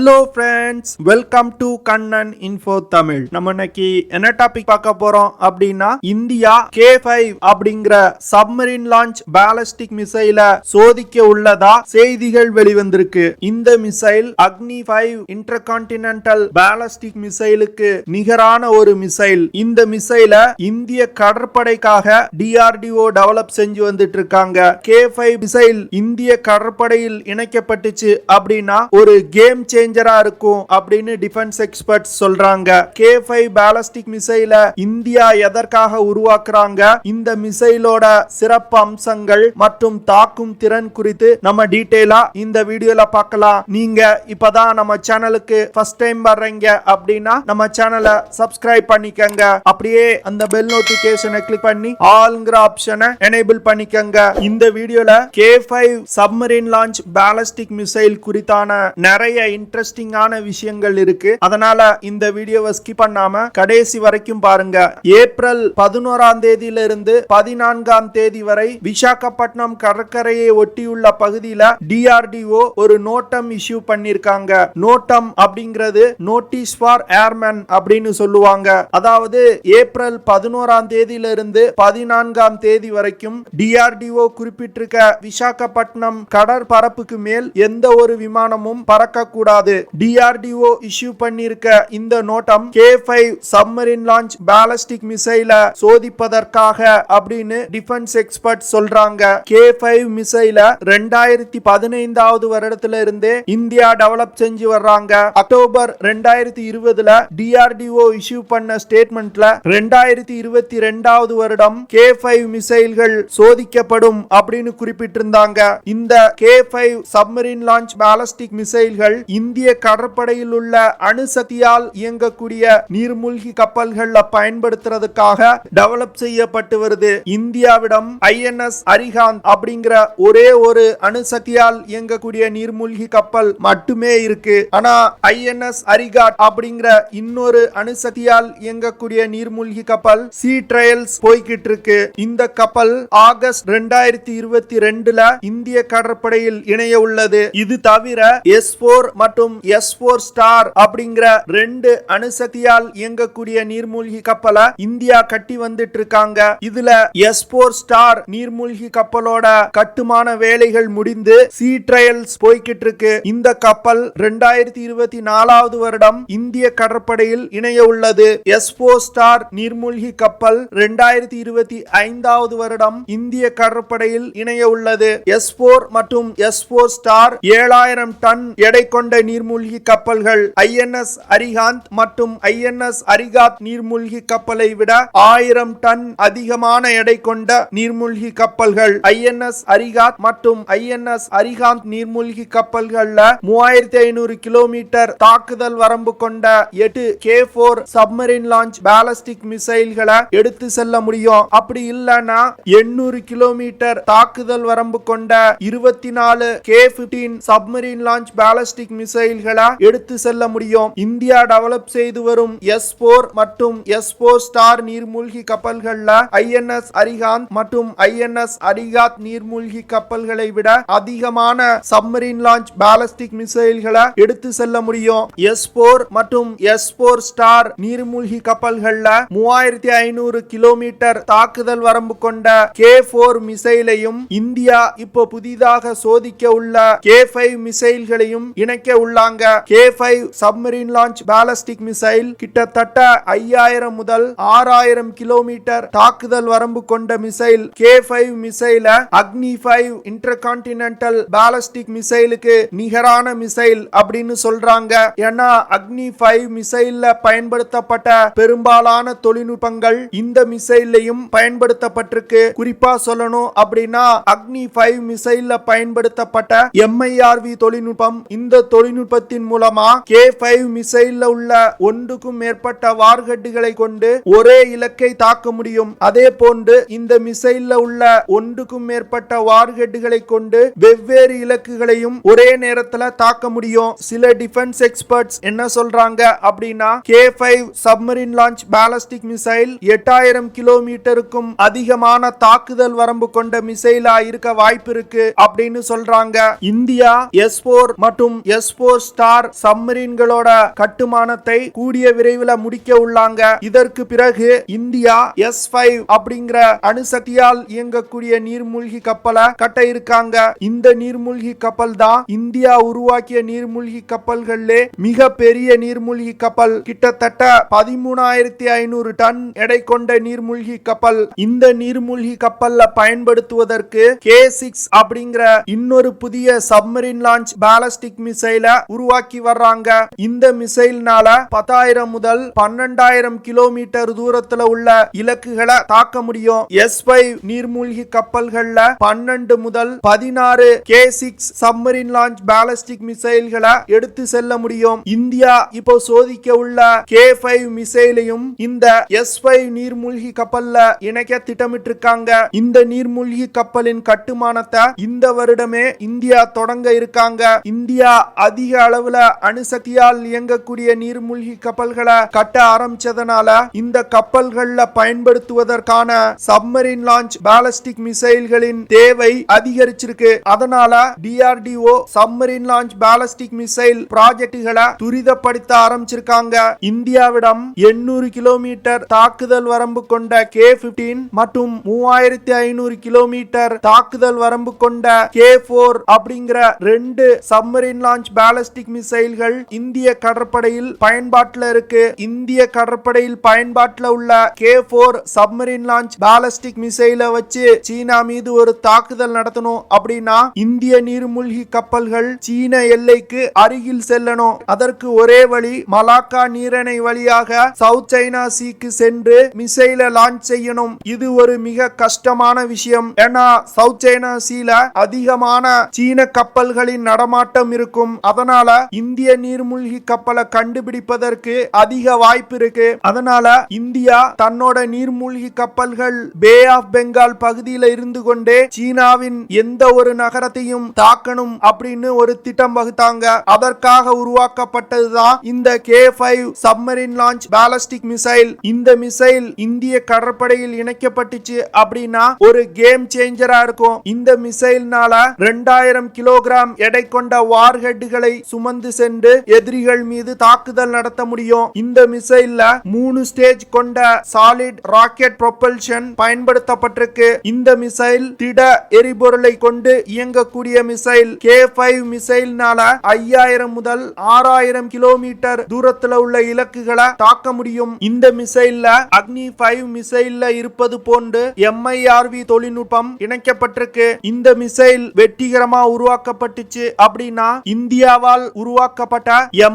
Hello friends, welcome to Kannan Info Tamil. நம்ம இன்னைக்கு என்ன டாபிக் பார்க்க போறோம் அப்படின்னா இந்தியா K5 அப்படிங்கிற சப்மரீன் லான்ச் பாலிஸ்டிக் மிசைல சோதிக்க உள்ளதா செய்திகள் வெளிவந்திருக்கு. இந்த மிசைல் அக்னி 5 இன்டர்கான்டினென்டல் பாலிஸ்டிக் மிசைலுக்கு நிகரான ஒரு மிசைல். இந்த மிசைல இந்திய கடற்படைக்காக DRDO டெவலப் செஞ்சு வந்துட்டு இருக்காங்க. K5 மிசைல் இந்திய கடற்படையில் இணைக்கப்பட்டுச்சு அப்படின்னா ஒரு கேம் சேஞ்சரா இருக்கும் அப்படின்னு டிஃபென்ஸ் எக்ஸ்பர்ட்ஸ் சொல்றாங்க. K5 பாலிஸ்டிக் மிசைல இந்தியா எதற்காக உருவாக்குறாங்க, இந்த மிசைலோட சிறப்பு அம்சங்கள் மற்றும் தாக்கும் திறன் குறித்து நம்ம டீடைலா இந்த வீடியோல பார்க்கலாம். நீங்க இப்பதான் நம்ம சேனலுக்கு ஃபர்ஸ்ட் டைம் வர்றீங்க அப்படின்னா நம்ம சேனலை சப்ஸ்கிரைப் பண்ணிக்கங்க. அப்படியே அந்த பெல் நோட்டிபிகேஷனை கிளிக் பண்ணி ஆல்ங்கிற ஆப்ஷனை எனேபிள் பண்ணிக்கங்க. இந்த வீடியோல K5 submarine launch ballistic missile குறித்தான நிறைய இன்ட்ரெஸ்டிங்கான விஷயங்கள் இருக்கு. அதனால இந்த வீடியோவை ஸ்கிப் பண்ணாம கடைசி வரைக்கும் பாருங்க. ஏப்ரல் 11ஆம் தேதியிலிருந்து 14ஆம் தேதி வரை விசாகப்பட்டினம் கடற்கரையை ஒட்டியுள்ள பகுதியில DRDO ஒரு நோட்டம் இஷ்யூ பண்ணிருக்காங்க. நோட்டம் அப்படிங்கிறது நோட்டீஸ் ஃபார் ஏர்மேன் அப்படின்னு சொல்லுவாங்க. அதாவது ஏப்ரல் 11ஆம் தேதியிலிருந்து 14ஆம் தேதி வரைக்கும் DRDO குறிப்பிட்டிருக்க விசாகப்பட்டினம் கடற்பரப்புக்கு மேல் எந்த ஒரு விமானமும் பறக்க கூடாது. DRDO இஷ்யூ பண்ணிருக்க இந்த நோட்டம் K5 சப்மரீன் லான்ச் பாலிஸ்டிக் மிசைல சோதிப்பதற்காக அப்படின்னு டிஃபென்ஸ் எக்ஸ்பர்ட் சொல்றாங்க. K5 மிசைல 2015ஆவது வருடத்துல இருந்தே இந்தியா டெவலப் செஞ்சு வர்றாங்க. அக்டோபர் 2020ல DRDO இஷ்யூ பண்ண ஸ்டேட்மெண்ட்ல 2022ஆவது வருடம் K5 மிசைல்கள் சோதிக்கப்படும் அப்படின்னு குறிப்பிட்டிருந்தாங்க. இந்த K5 சப்மரீன் லான்ச் பாலிஸ்டிக் மிசைல்கள் இந்திய கடற்படையில் உள்ள அணுசக்தியால் இயங்கக்கூடிய நீர்மூழ்கி கப்பல்கள்ல பயன்படுத்துறதுக்காக டெவலப் செய்யப்பட்டு வருது. இந்தியாவிடம் INS அரிகாந்த் அப்படிங்கிற ஒரே ஒரு அணுசக்தியால் இயங்கக்கூடிய நீர்மூழ்கி கப்பல் மட்டுமே இருக்கு. ஆனா INS அரிகாட் அப்படிங்கிற இன்னொரு அணுசக்தியால் இயங்கக்கூடிய நீர்மூழ்கி கப்பல் சி ட்ரையல்ஸ் போய்கிட்டு இருக்கு. இந்த கப்பல் ஆகஸ்ட் 2022ல இந்திய கடற்படையில் இணைய உள்ளது. இது தவிர S4 மற்றும் S4 ஸ்டார் அப்படிங்கிற ரெண்டு அணுசக்தியால் இயங்கக்கூடிய நீர்மூழ்கி கப்பலை இந்தியா கட்டி வந்துட்டு இருக்காங்க. இதுல S4 ஸ்டார் நீர்மூழ்கி கப்பலோட கட்டுமான வேலைகள் முடிந்து சி ட்ரையல்ஸ் போய்கிட்டு இருக்கு. இந்த கப்பல் 2024ஆவது வருடம் இந்திய கடற்படையில் இணைய உள்ளது. S4 ஸ்டார் நீர்மூழ்கி கப்பல் 2025ஆவது வருடம் இந்திய கடற்படையில் இணைய உள்ளது. S4 மற்றும் S4 ஸ்டார் 7000 டன் எடை கொண்ட நீர்மூழ்கி கப்பல்கள். INS அரிகாந்த் மற்றும் INS அரிகாத் நீர்மூழ்கி கப்பலை விட 1000 டன் அதிகமான எடை கொண்ட நீர்மூழ்கி கப்பல்கள். INS அரிகாத் மற்றும் INS அரிகாந்த் நீர்மூழ்கி கப்பல்கள்ல 3500 கிலோமீட்டர் தாக்குதல் வரம்பு கொண்ட 8 K4 சப்மரீன் லான்ச் பாலிஸ்டிக் மிசைல்களை எடுத்து செல்ல முடியும். அப்படி இல்லனா 800 கிலோமீட்டர் தாக்குதல் வரம்பு கொண்ட 24 K15 சப்மரீன் லான்ச் பாலிஸ்டிக் மிசைல்களை எடுத்து செல்ல முடியும். இந்தியா டெவலப் செய்து வரும் S4 மற்றும் S4 ஸ்டார் நீர்மூழ்கி கப்பல்கள்ல INS அரிகாந்த் மற்றும் INS அரிகாத் நீர்மூழ்கி கப்பல்களை விட அதிகமான சப்மரீன் லான்ச் பாலிஸ்டிக் மிசைல்களை எடுத்து செல்ல முடியும். S4 மற்றும் S4 ஸ்டார் நீர்மூழ்கி கப்பல்கள்ல 3500 கிலோமீட்டர் தாக்குதல் வரம்பு கொண்ட K4 மிசைலையும் இந்தியா இப்போ புதிதாக சோதிக்க உள்ள K5 மிசைல்களையும் இணைக்க உள்ளாங்க. K5 submarine launch ballistic missile கிட்டத்தட்ட 5000 முதல் 6000 கிலோமீட்டர் தாக்குதல் வரம்பு கொண்ட மிசைல். K5 மிசைல அக்னி 5 இன்டர்கான்டினென்டல் பாலிஸ்டிக் மிசைலுக்கு நிகரான மிசைல் அப்படின்னு சொல்றாங்க. ஏன்னா அக்னி 5 மிசைல்ல பயன்படுத்தப்பட்ட பெரும்பாலான தொழில்நுட்பங்கள் இந்த மிசைல்லையும் பயன்படுத்தப்பட்டிருக்கு. குறிப்பா சொல்லணும் அப்படின்னா அக்னி 5 மிசைல்ல பயன்படுத்தப்பட்ட MIRV தொழில்நுட்பம். இந்த தொழில்நுட்பத்தின் மூலமா K5 மிசைல்ல உள்ள ஒன்றுக்கும் மேற்பட்ட வார்ஹெட்டுகளை கொண்டு ஒரே இலக்கை தாக்க முடியும். அதே போன்று இந்த மிசைல்ல உள்ள ஒன்றுக்கும் மேற்பட்ட வார்ஹெட்டுகளை கொண்டு வெவ்வேறு இலக்குகளையும் ஒரே நேரத்துல தாக்க முடியும். சில டிஃபென்ஸ் எக்ஸ்பர்ட்ஸ் என்ன சொல்றாங்க அப்படின்னா K5 submarine launch ballistic missile 8000 கிலோமீட்டருக்கும் அதிகமான தாக்குதல் வரம்பு கொண்ட மிசைலா இருக்க வாய்ப்பு இருக்கு அப்படின்னு சொல்றாங்க. இந்தியா S4 மற்றும் S4 ஸ்டார் சப்மரீன்களோட கட்டுமானத்தை கூடிய விரைவில் முடிக்க உள்ளாங்க. இதற்கு பிறகு இந்தியா S5 அப்படிங்கிற அணுசக்தியால் இயங்கக்கூடிய நீர்மூழ்கி கப்பலை கட்ட இருக்காங்க. இந்த நீர்மூழ்கி கப்பல் தான் இந்தியா உருவாக்கிய நீர்மூழ்கி கப்பல்களிலே மிக பெரிய நீர்மூழ்கி கப்பல். கிட்டத்தட்ட 13,500 டன் எடை கொண்ட நீர்மூழ்கி கப்பல். இந்த நீர்மூழ்கி கப்பல்ல பயன்படுத்துவதற்கு K6 அப்படிங்கிற இன்னொரு புதிய சப்மரீன் லான்ச் பாலிஸ்டிக் மிசைலை உருவாக்கி வர்றாங்க. இந்த மிசைல்னால 10,000 முதல் 12,000 கிலோமீட்டர் தூரத்துல உள்ள இலக்குகளை தாக்க முடியும். S5 நீர்மூழ்கி கப்பல்கள்ல 12 முதல் 16 K6 சப்மரீன் லான்ச் பாலிஸ்டிக் மிசைல்களை எடுத்து செல்ல முடியும். இந்தியா இப்போ சோதிக்க உள்ள K5 மிசைலையும் இந்த S5 நீர்மூழ்கி கப்பல்ல இணைக்க திட்டமிட்டிருக்காங்க. இந்த நீர்மூழ்கி கப்பலின் கட்டுமானத்தை இந்த வருடமே இந்தியா தொடங்க இருக்காங்க. இந்தியா அதிக அளவுல அணுசக்தியால் இயங்கக்கூடிய நீர்மூழ்கி கப்பல்களை கட்ட ஆரம்பிச்சதனால இந்த கப்பல்கள்ல பயன்படுத்துவதற்கான சப்மரீன் லான்ச் பாலிஸ்டிக் மிசைல்களின் தேவை அதிகரிச்சிருக்கு. அதனால DRDO submarine launch ballistic missile ப்ராஜெக்டுகளை துரிதப்படுத்த ஆரம்பிச்சிருக்காங்க. இந்தியாவிடம் 800 கிலோமீட்டர் தாக்குதல் வரம்பு கொண்ட K15 மற்றும் 3,500 கிலோமீட்டர் தாக்குதல் வரம்பு கொண்ட K4 அப்படிங்கிற 2 சப்மரீன் லான்ச் பாலிஸ்டிக் மிசைல்கள் இந்திய கடற்படையில் பயன்பாட்டில் இருக்கு. இந்திய கடற்படையில் பயன்பாட்டில் உள்ள K4 சப்மரீன் லான்ச் பாலிஸ்டிக் மிசைலை வச்சு சீனா மீது ஒரு தாக்குதல் நடத்தணும் அப்படின்னா இந்திய நீர்மூழ்கி கப்பல்கள் சீன எல்லைக்கு அருகில் செல்லணும். அதற்கு ஒரே வழி மலாக்கா நீரிணை வழியாக சவுத் சைனா சீக்கு சென்று மிசைலை லான்ச் செய்யணும். இது ஒரு மிக கஷ்டமான விஷயம். ஏன்னா சவுத் சைனா சீல அதிகமான சீன கப்பல்களின் நடமாட்டம் இருக்கும். அதனால இந்திய நீர்மூழ்கி கப்பலை கண்டுபிடிப்பதற்கு அதிக வாய்ப்பு இருக்கு. அதனால இந்தியா தன்னோட நீர்மூழ்கி கப்பல்கள் பே ஆஃப் பெங்கால் பகுதியில் இருந்து கொண்டே சீனாவின் எந்த ஒரு நகரத்தையும் தாக்கணும் அப்படின்னு ஒரு திட்டம் வகுத்தாங்க. அதற்காக உருவாக்கப்பட்டதுதான் இந்த K5 submarine launch ballistic missile. இந்த மிசைல் இந்திய கடற்படையில் இணைக்கப்பட்டுச்சு அப்படின்னா ஒரு கேம் சேஞ்சரா இருக்கும். இந்த மிசைல்னால 2,000 கிலோகிராம் எடை கொண்ட வார்ஹெட்களை சுமந்து சென்று எதிரிகள் மீது தாக்குதல் நடத்த முடியும். இந்த மிசைல்ல 3 ஸ்டேஜ் கொண்ட சாலிட் ராக்கெட் ப்ரொபல்ஷன் பயன்படுத்தப்பட்டிருக்கு. இந்த மிசைல் திட எரிபொருளை கொண்டு இயங்கக்கூடிய மிசைல். K5 மிசைல்னால 5,000 முதல் 6,000 கிலோமீட்டர் தூரத்துல உள்ள இலக்குகளை தாக்க முடியும். இந்த மிசைல்ல அக்னி 5 மிசைல்ல இருப்பது போன்று MIRV தொழில்நுட்பம் இணைக்கப்பட்டிருக்கு. இந்த மிசைல் வெற்றிகரமா உருவாக்கப்பட்டுச்சு அப்படின்னா இந்தியாவால் உருவாக்கப்பட்ட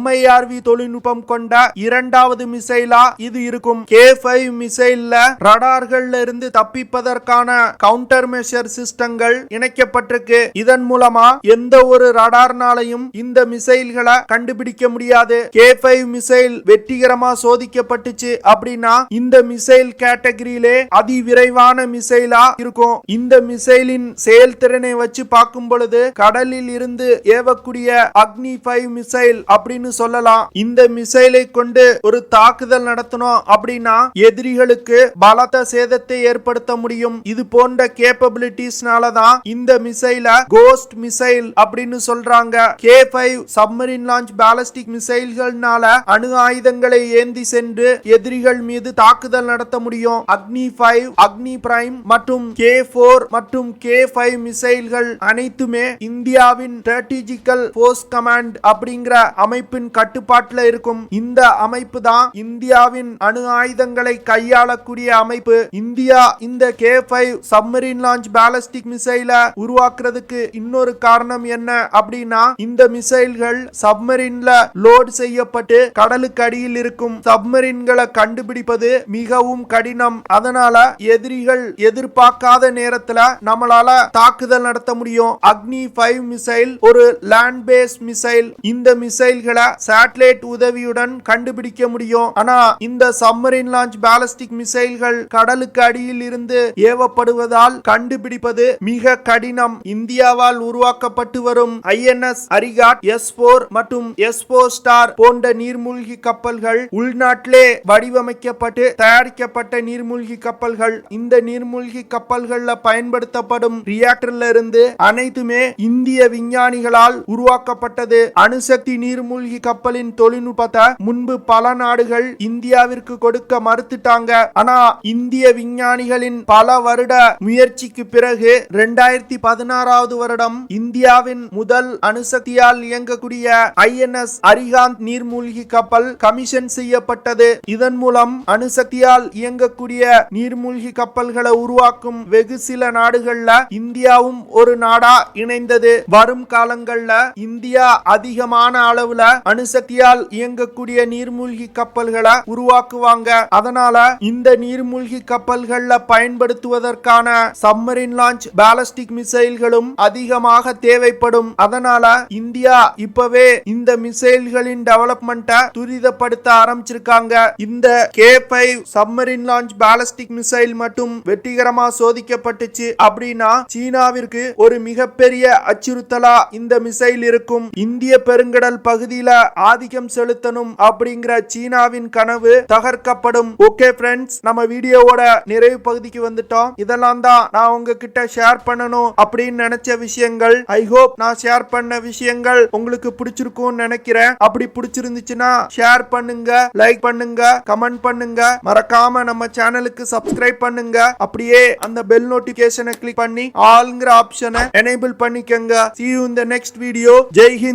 MIRV தொழில்நுட்பம் கொண்ட இரண்டாவது மிசைலா இது இருக்கும். K5 மிசைல்ல ரடார்கள்ல இருந்து தப்பிப்பதற்கான கவுண்டர் மெஷர் சிஸ்டங்கள் இணைக்கப்பட்டிருக்கு. இதன் மூலமா எந்த ஒரு ரடார்னாலையும் இந்த மிசைல்களை கண்டுபிடிக்க முடியாது. K5 மிசைல் வெற்றிகரமா சோதிக்கப்பட்டுச்சு அப்படின்னா இந்த மிசைல் கேட்டகரியிலே அதிவிரைவான மிசைலா இருக்கும். இந்த மிசைலின் செயல்திறனை வச்சு பார்க்கும் பொழுது கடலில் இருந்து ஏவக்கூடிய அக்னி 5 மிசைல் அப்படின்னு சொல்லலாம். இந்த மிசைலை கொண்டு ஒரு தாக்குதல் நடத்தணும் அப்படின்னா எதிரிகளுக்கு பலத்த சேதத்தை ஏற்படுத்த முடியும். இது போன்ற கேப்பபிலிட்டிஸ்னால தான் இந்த மிசைல கோஸ்ட் மிசைல் அப்படின்னு சொல்றாங்க. K5 சப்மரீன் லான்ச் பாலிஸ்டிக் மிசைல்கள்னால அணு ஆயுதங்களை ஏந்தி சென்று எதிரிகள் மீது தாக்குதல் நடத்த முடியும். அக்னி 5, அக்னி பிரைம் மற்றும் K4 மற்றும் K5 மிசைல்கள் அனைத்துமே இந்தியாவின் ஸ்ட்ராட்டஜிக்கல் ஃபோர்ஸ் கமாண்ட் அப்படிங்கிற அமைப்பின் கட்டுப்பாட்டில் இருக்கும். இந்த அமைப்பு தான் இந்தியாவின் அணு ஆயுதங்களை கையாளக்கூடிய அமைப்பு. இந்தியா இந்த K5 சப்மரீன் லான்ச் பாலிஸ்டிக் மிசைல உருவாக்குறதுக்கு இன்னொரு காரணம் என்ன அப்படின்னா இந்த மிசைல்கள் சப்மரீன்ல லோட் செய்யப்பட்டு கடலுக்கு அடியில் இருக்கும் சப்மரீன்களை கண்டுபிடிப்பது மிகவும் கடினம். அதனால எதிரிகள் எதிர்பார்க்காத நேரத்துல நம்மளால தாக்குதல் நடத்த முடியும். அக்னி 5 மிசைல் ஒரு லேண்ட் பேஸ் மிசைல். இந்த மிசைல்களை சேட்டலைட் உதவியுடன் கண்டுபிடிக்க முடியும். ஆனா இந்த சப்மரீன் லான்ச் பாலிஸ்டிக் மிசைல்கள் கடலுக்கு அடியில் இருந்து ஏவப்படுவதால் கண்டுபிடிப்பது மிக கடினம். இந்தியாவால் உருவாக்கப்பட்டு வரும் INS அரிகாட், S4 மற்றும் S4 ஸ்டார் போன்ற நீர்மூழ்கி கப்பல்கள் உள்நாட்டிலே வடிவமைக்கப்பட்டு தயாரிக்கப்பட்ட நீர்மூழ்கி கப்பல்கள். இந்த நீர்மூழ்கி கப்பல்கள்ல பயன்படுத்தப்படும் ரியாக்டர்ல இருந்து அனைத்துமே இந்திய விஞ்ஞானிகளால் உருவாக்கப்பட்ட செய்யப்பட்டது. அணுசக்தி நீர்மூழ்கி கப்பலின் தொழில்நுட்பத்தை முன்பு பல நாடுகள் இந்தியாவிற்கு கொடுக்க மறுத்துட்டாங்க. ஆனா இந்திய விஞ்ஞானிகளின் பல வருட முயற்சிக்கு பிறகு 2016வது வருடம் இந்தியாவின் முதல் அணுசக்தியால் இயங்கக்கூடிய INS அரிகாந்த் நீர்மூழ்கி கப்பல் கமிஷன் செய்யப்பட்டது. இதன் மூலம் அணுசக்தியால் இயங்கக்கூடிய நீர்மூழ்கி கப்பல்களை உருவாக்கும் வெகு சில நாடுகள்ல இந்தியாவும் ஒரு நாடா இணைந்தது. வரும் காலங்கள்ல இந்தியா அதிகமான அளவுல அணுசக்தியால் இயங்கக்கூடிய நீர்மூழ்கி கப்பல்களை உருவாக்குவாங்க. அதனால இந்த நீர்மூழ்கி கப்பல்கள்ல பயன்படுத்துவதற்கான சப்மரின் லான்ச் பாலிஸ்டிக் மிசைல்களும் அதிகமாக தேவைப்படும். அதனால இந்தியா இப்பவே இந்த மிசைல்களின் டெவலப்மெண்ட்டை துரிதப்படுத்த ஆரம்பிச்சிருக்காங்க. இந்த K5 submarine launch ballistic missile மட்டும் வெற்றிகரமா சோதிக்கப்பட்டுச்சு அப்படின்னா சீனாவிற்கு ஒரு மிகப்பெரிய அச்சுறுத்தலா இந்த மிசைல் இருக்கும். இந்திய பெருங்கடல் பகுதியில ஆதிக்கம் செலுத்தணும் அப்படிங்கிற சீனாவின் கனவு தகர்க்கப்படும். ஓகே ஃப்ரெண்ட்ஸ், நம்ம வீடியோவோட நிறைவு பகுதிக்கு வந்துட்டோம். இதெல்லாம் தான் நான் உங்ககிட்ட ஷேர் பண்ணணும் அப்படின்னு நினைச்ச விஷயங்கள். ஐ ஹோப் நான் ஷேர் பண்ண விஷயங்கள் உங்களுக்கு பிடிச்சிருக்கும்னு நினைக்கிறேன். அப்படி பிடிச்சிருந்துச்சுன்னா ஷேர் பண்ணுங்க, லைக் பண்ணுங்க, கமெண்ட் பண்ணுங்க. மறக்காம நம்ம சேனலுக்கு சப்ஸ்கிரைப் பண்ணுங்க. அப்படியே அந்த பெல் நோட்டிபிகேஷனை கிளிக் பண்ணி ஆல்ங்கிற ஆப்ஷனை எனேபிள் பண்ணிக்கங்க. See you in the next video. Jai Hind.